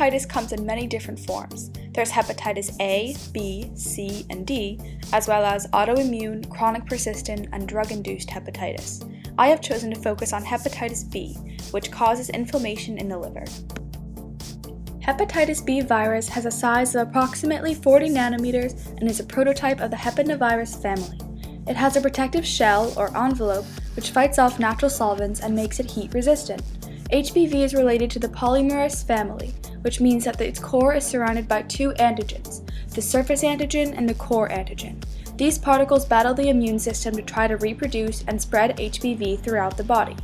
hepatitis comes in many different forms. There's hepatitis A, B, C, and D, as well as autoimmune, chronic persistent, and drug-induced hepatitis. I have chosen to focus on hepatitis B, which causes inflammation in the liver. Hepatitis B virus has a size of approximately 40 nanometers and is a prototype of the Epidemivirus family. It has a protective shell, or envelope, which fights off natural solvents and makes it heat-resistant. HBV is related to the polymerase family, which means that its core is surrounded by two antigens, the surface antigen and the core antigen. These particles battle the immune system to try to reproduce and spread HBV throughout the body.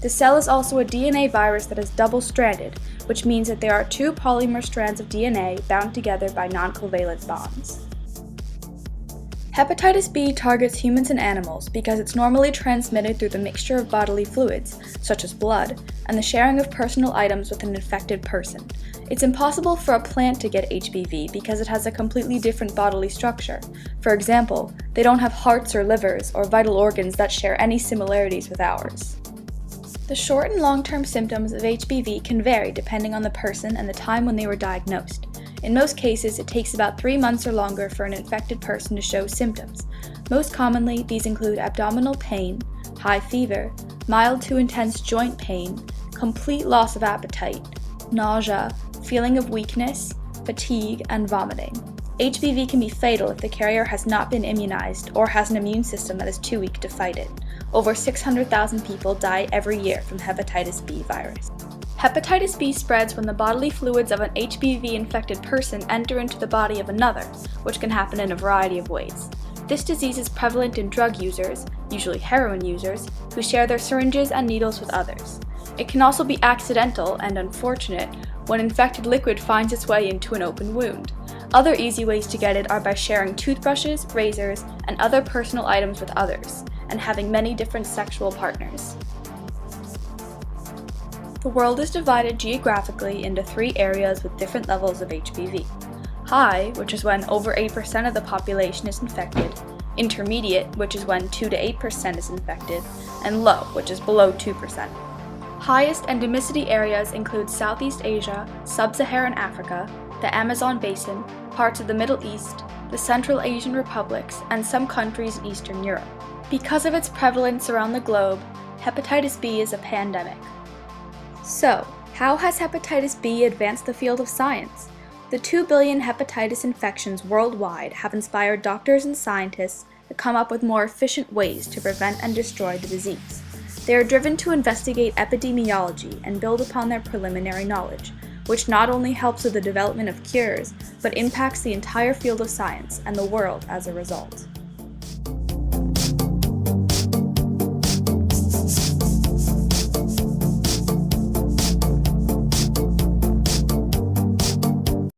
The cell is also a DNA virus that is double-stranded, which means that there are two polymer strands of DNA bound together by non-covalent bonds. Hepatitis B targets humans and animals because it's normally transmitted through the mixture of bodily fluids, such as blood, and the sharing of personal items with an infected person. It's impossible for a plant to get HBV because it has a completely different bodily structure. For example, they don't have hearts or livers or vital organs that share any similarities with ours. The short and long-term symptoms of HBV can vary depending on the person and the time when they were diagnosed. In most cases, it takes about 3 months or longer for an infected person to show symptoms. Most commonly, these include abdominal pain, high fever, mild to intense joint pain, complete loss of appetite, nausea, feeling of weakness, fatigue, and vomiting. HBV can be fatal if the carrier has not been immunized or has an immune system that is too weak to fight it. Over 600,000 people die every year from hepatitis B virus. Hepatitis B spreads when the bodily fluids of an HBV-infected person enter into the body of another, which can happen in a variety of ways. This disease is prevalent in drug users, usually heroin users, who share their syringes and needles with others. It can also be accidental and unfortunate when infected liquid finds its way into an open wound. Other easy ways to get it are by sharing toothbrushes, razors, and other personal items with others, and having many different sexual partners. The world is divided geographically into 3 areas with different levels of HBV. High, which is when over 8% of the population is infected, intermediate, which is when 2 to 8% is infected, and low, which is below 2%. Highest endemicity areas include Southeast Asia, Sub-Saharan Africa, the Amazon Basin, parts of the Middle East, the Central Asian republics, and some countries in Eastern Europe. Because of its prevalence around the globe, hepatitis B is a pandemic. So, how has hepatitis B advanced the field of science? The 2 billion hepatitis infections worldwide have inspired doctors and scientists to come up with more efficient ways to prevent and destroy the disease. They are driven to investigate epidemiology and build upon their preliminary knowledge, which not only helps with the development of cures, but impacts the entire field of science and the world as a result.